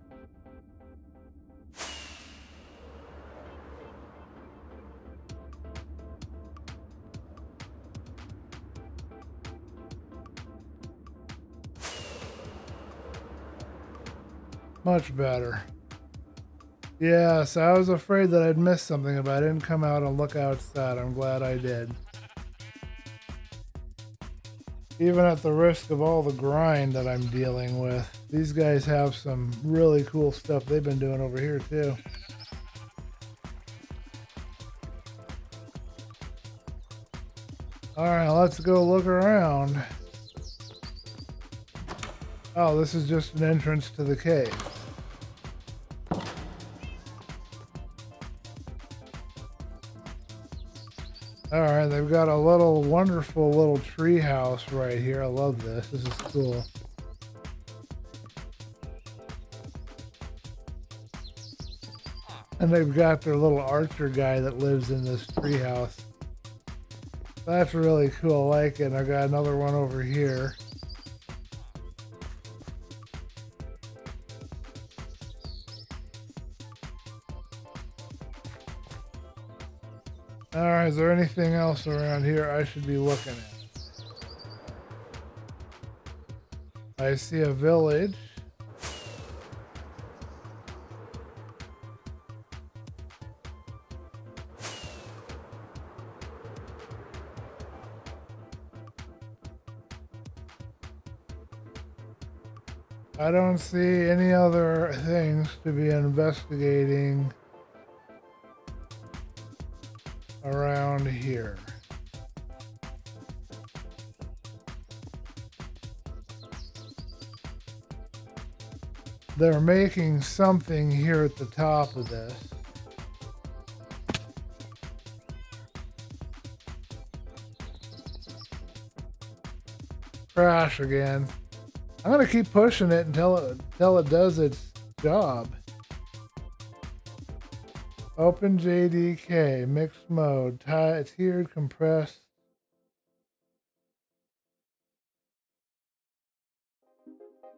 Much better. Yes, I was afraid that I'd miss something if I didn't come out and look outside. I'm glad I did. Even at the risk of all the grind that I'm dealing with, these guys have some really cool stuff they've been doing over here too. Alright, let's go look around. Oh, this is just an entrance to the cave. Alright, they've got a little wonderful little tree house right here. I love this. This is cool. And they've got their little archer guy that lives in this tree house. That's really cool. I like it. I got another one over here. Alright, is there anything else around here I should be looking at? I see a village. I don't see any other things to be investigating around here. They're making something here at the top of this. Crash again. I'm gonna keep pushing it until it does its job. Open JDK, mixed mode, tiered, compressed.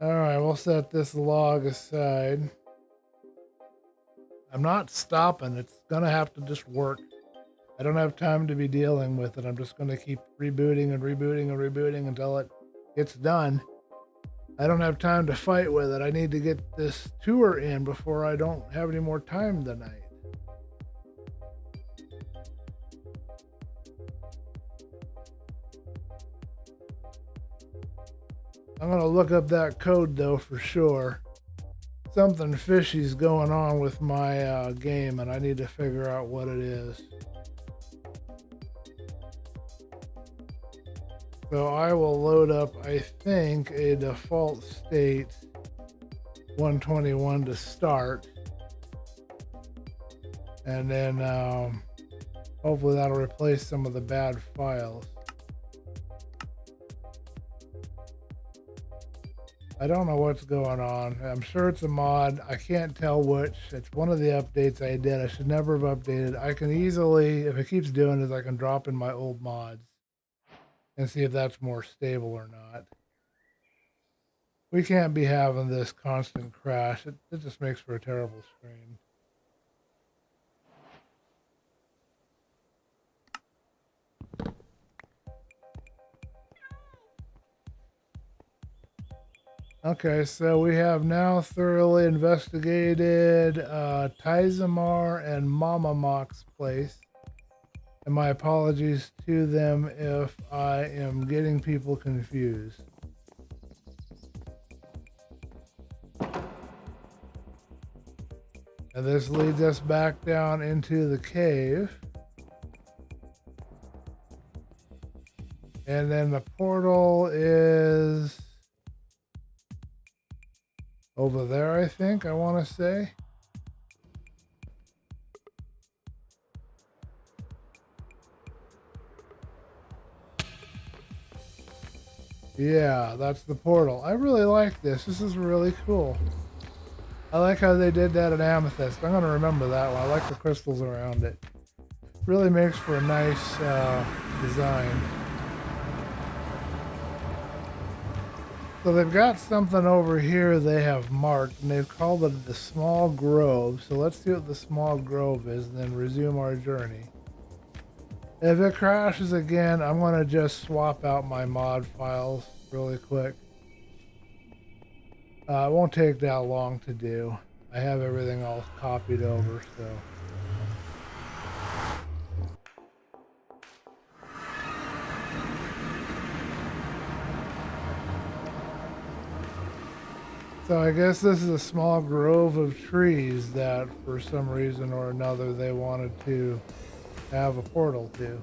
Alright, we'll set this log aside. I'm not stopping, it's gonna have to just work. I don't have time to be dealing with it. I'm just gonna keep rebooting and rebooting and rebooting until it gets done. I don't have time to fight with it. I need to get this tour in before I don't have any more time tonight. I'm gonna look up that code though for sure. Something fishy's going on with my game and I need to figure out what it is. So I will load up, I think, a default state 121 to start. And then hopefully that'll replace some of the bad files. I don't know what's going on. I'm sure it's a mod. I can't tell which. It's one of the updates I did. I should never have updated. I can easily, if it keeps doing this, I can drop in my old mods and see if that's more stable or not. We can't be having this constant crash. It just makes for a terrible stream. Okay, so we have now thoroughly investigated Tizamar and Mama Mock's place. And my apologies to them if I am getting people confused. And this leads us back down into the cave. And then the portal is over there, I think, I want to say. Yeah, that's the portal. I really like this. This is really cool. I like how they did that in Amethyst. I'm going to remember that one. I like the crystals around it. Really makes for a nice design. So they've got something over here they have marked, and they've called it the Small Grove. So let's see what the Small Grove is, and then resume our journey. If it crashes again, I'm going to just swap out my mod files really quick. It won't take that long to do. I have everything all copied over, so... So I guess this is a small grove of trees that for some reason or another they wanted to have a portal to.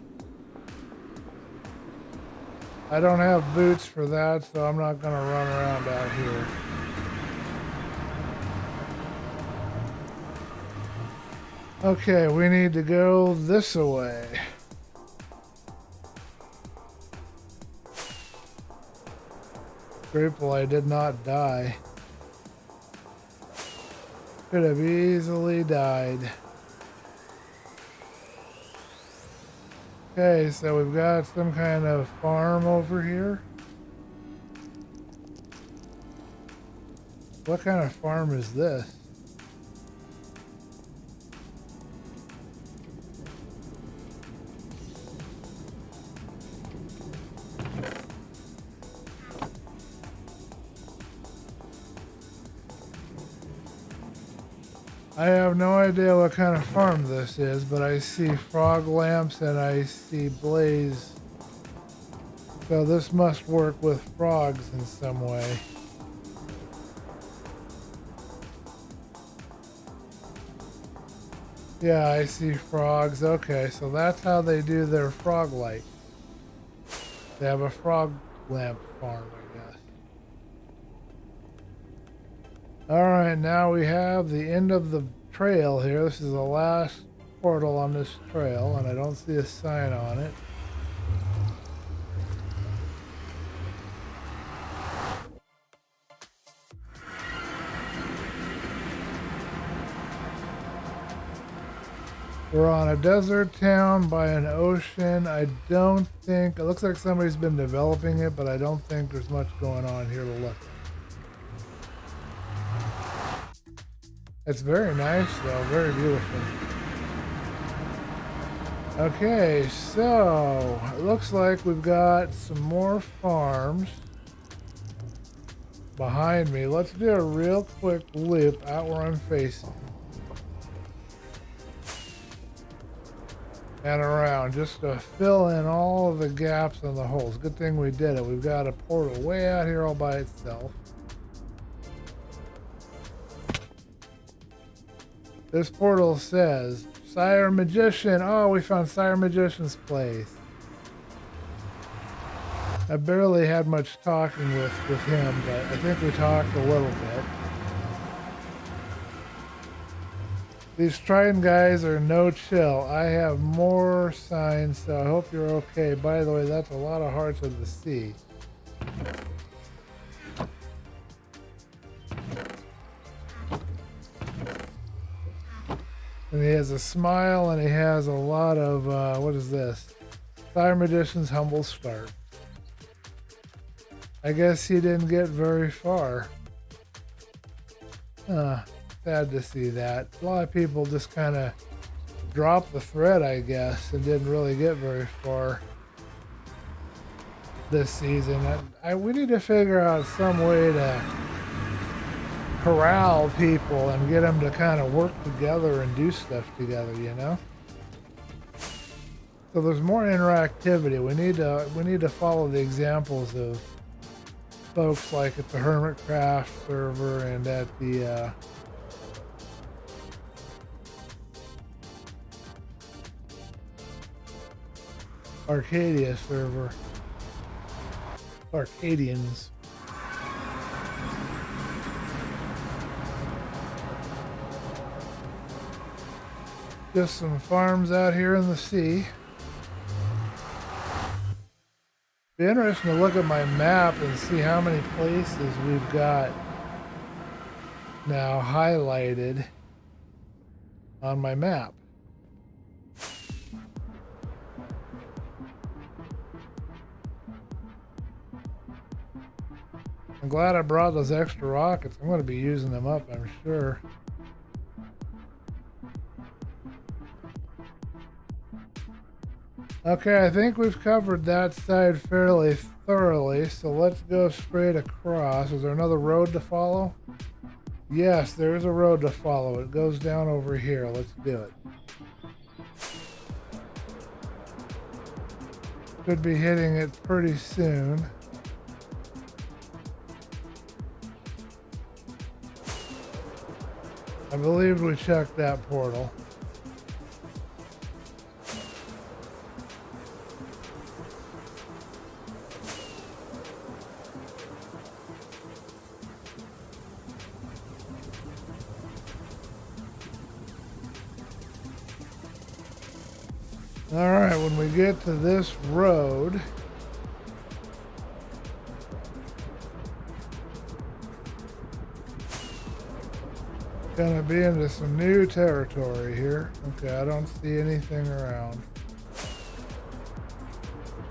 I don't have boots for that, so I'm not going to run around out here. Okay, we need to go this way. Grateful I did not die. Could have easily died. Okay, so we've got some kind of farm over here. What kind of farm is this? I have no idea what kind of farm this is, but I see frog lamps and I see blaze. So this must work with frogs in some way. Yeah, I see frogs. Okay, so that's how they do their frog light. They have a frog lamp farm, I guess. Alright, now we have the end of the trail here. This is the last portal on this trail, and I don't see a sign on it. We're on a desert town by an ocean. I don't think... It looks like somebody's been developing it, but I don't think there's much going on here to look at. It's very nice, though. Very beautiful. Okay, so it looks like we've got some more farms behind me. Let's do a real quick loop out where I'm facing. And around, just to fill in all of the gaps and the holes. Good thing we did it. We've got a portal way out here all by itself. This portal says, Sire Magician. Oh, we found Sire Magician's place. I barely had much talking with him, but I think we talked a little bit. These Trident guys are no chill. I have more signs, so I hope you're okay. By the way, that's a lot of hearts of the sea. And he has a smile, and he has a lot of, what is this? Fire Magician's humble start. I guess he didn't get very far. Sad to see that. A lot of people just kind of dropped the thread, I guess, and didn't really get very far this season. We need to figure out some way to corral people and get them to kind of work together and do stuff together, you know? So there's more interactivity. We need to follow the examples of folks like at the Hermitcraft server and at the Arcadia server. Arcadians. Just some farms out here in the sea. Be interesting to look at my map and see how many places we've got now highlighted on my map. I'm glad I brought those extra rockets. I'm going to be using them up, I'm sure. Okay, I think we've covered that side fairly thoroughly, so let's go straight across. Is there another road to follow? Yes, there is a road to follow. It goes down over here. Let's do it. Should be hitting it pretty soon. I believe we checked that portal. All right, when we get to this road, gonna be into some new territory here. Okay, I don't see anything around.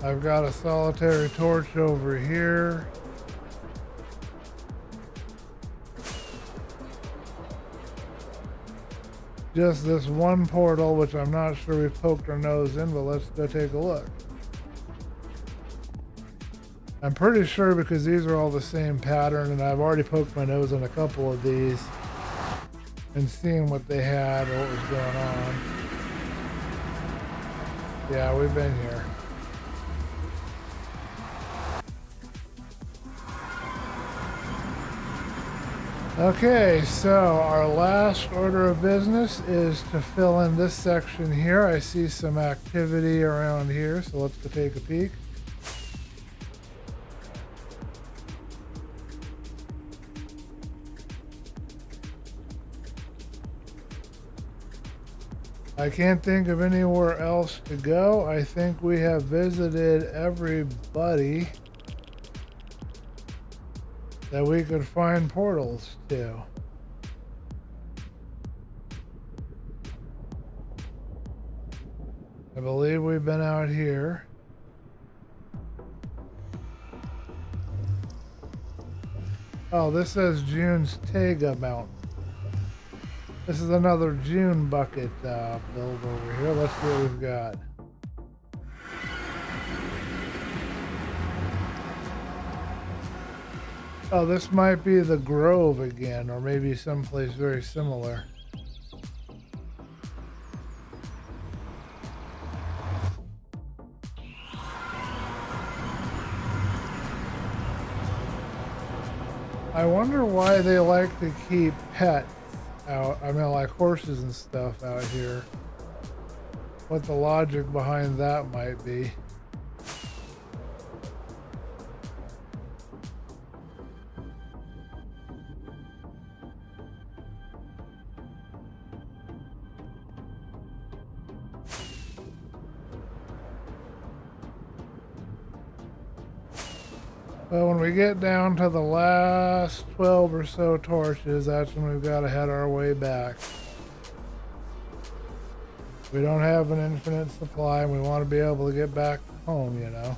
I've got a solitary torch over here. Just this one portal, which I'm not sure we poked our nose in, but let's go take a look. I'm pretty sure because these are all the same pattern, and I've already poked my nose in a couple of these and seeing what they had or what was going on. Yeah, we've been here. Okay, so our last order of business is to fill in this section here. I see some activity around here, so let's go take a peek. I can't think of anywhere else to go. I think we have visited everybody that we could find portals to. I believe we've been out here. Oh, this says June's Tega Mountain. This is another June bucket build over here. Let's see what we've got. Oh, this might be the Grove again, or maybe someplace very similar. I wonder why they like to keep pets out. I mean, like horses and stuff out here. What the logic behind that might be. Well, when we get down to the last 12 or so torches, that's when we've got to head our way back. We don't have an infinite supply, and we want to be able to get back home, you know.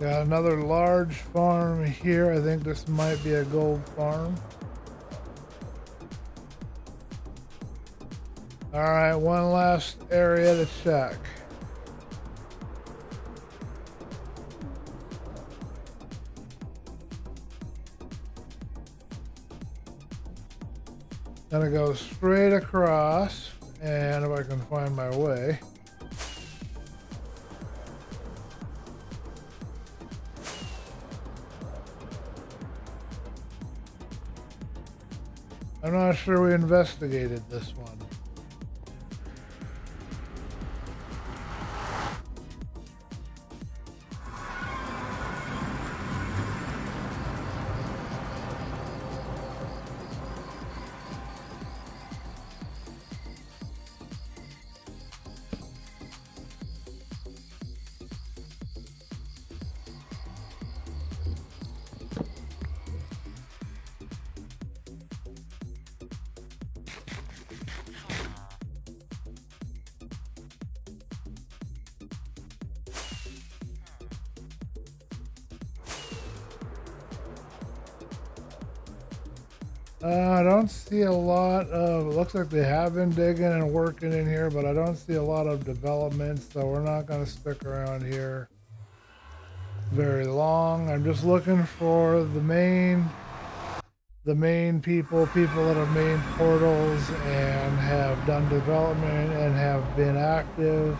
Got another large farm here. I think this might be a gold farm. All right, one last area to check. Gonna go straight across, and if I can find my way. I'm not sure we investigated this one. I don't see a lot of, it looks like they have been digging and working in here, but I don't see a lot of development, so we're not going to stick around here very long. I'm just looking for the main people that have made portals and have done development and have been active.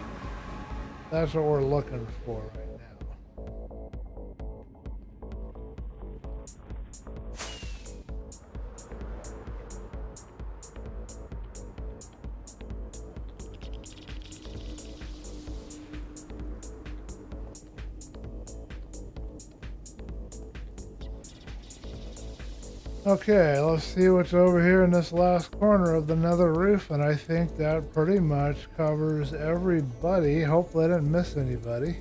That's what we're looking for right now. Okay, let's see what's over here in this last corner of the nether roof, and I think that pretty much covers everybody. Hopefully I didn't miss anybody.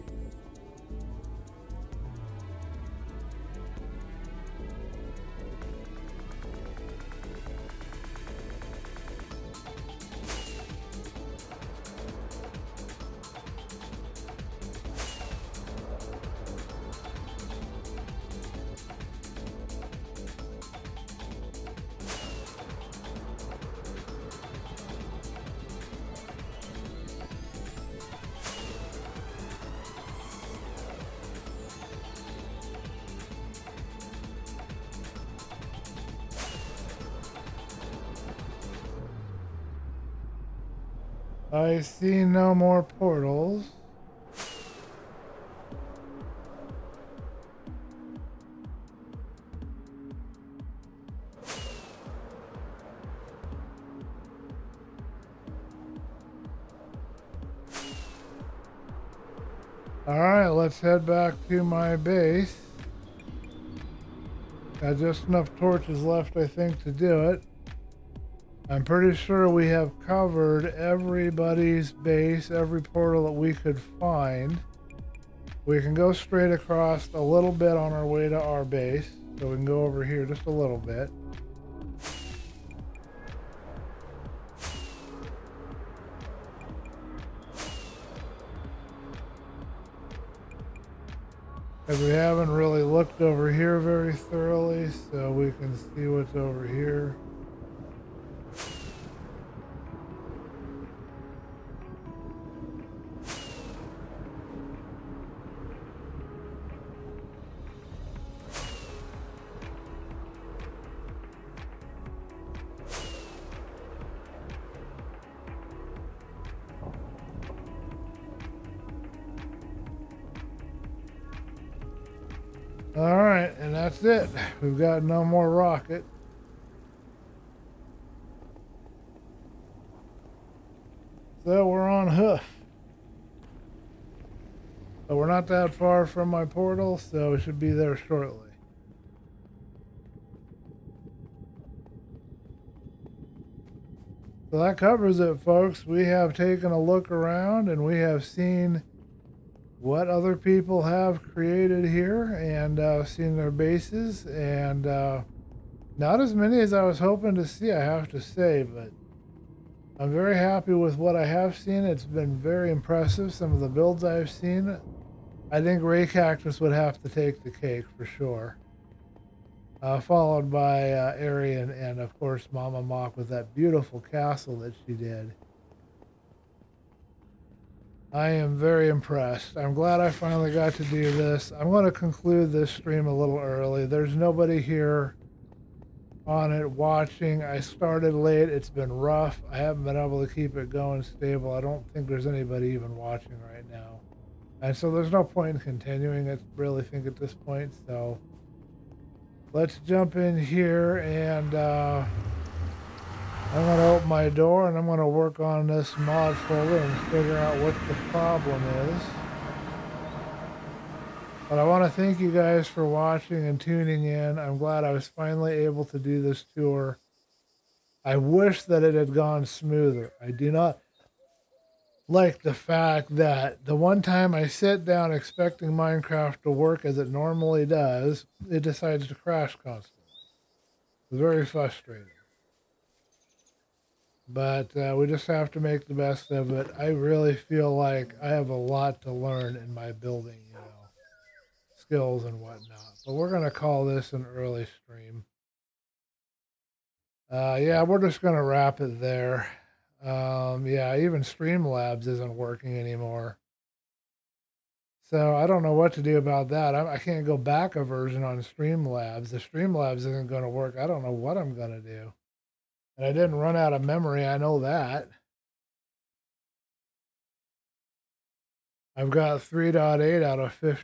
I see no more portals. Alright, let's head back to my base. Got just enough torches left, I think, to do it. I'm pretty sure we have covered everybody's base, every portal that we could find. We can go straight across a little bit on our way to our base. So we can go over here just a little bit. Because we haven't really looked over here very thoroughly, so we can see what's over here. All right, and that's it. We've got no more rocket. So we're on hoof. But we're not that far from my portal, so we should be there shortly. So that covers it, folks. We have taken a look around and we have seen what other people have created here and seen their bases, and not as many as I was hoping to see, I have to say, but I'm very happy with what I have seen. It's been very impressive, some of the builds I've seen. I think Ray Cactus would have to take the cake for sure, followed by Arian and of course Mama Mock with that beautiful castle that she did. I am very impressed. I'm glad I finally got to do this. I'm going to conclude this stream a little early. There's nobody here on it watching. I started late. It's been rough. I haven't been able to keep it going stable. I don't think there's anybody even watching right now. And so there's no point in continuing, I really think, at this point. So let's jump in here and I'm going to open my door and I'm going to work on this mod folder and figure out what the problem is. But I want to thank you guys for watching and tuning in. I'm glad I was finally able to do this tour. I wish that it had gone smoother. I do not like the fact that the one time I sit down expecting Minecraft to work as it normally does, it decides to crash constantly. It's very frustrating. But we just have to make the best of it. I really feel like I have a lot to learn in my building, skills and whatnot. But we're going to call this an early stream. Yeah, we're just gonna wrap it there. Yeah, even Streamlabs isn't working anymore. So I don't know what to do about that. I can't go back a version on Streamlabs. The Streamlabs isn't going to work. I don't know what I'm going to do. And I didn't run out of memory. I know that. I've got 3.8 out of 15.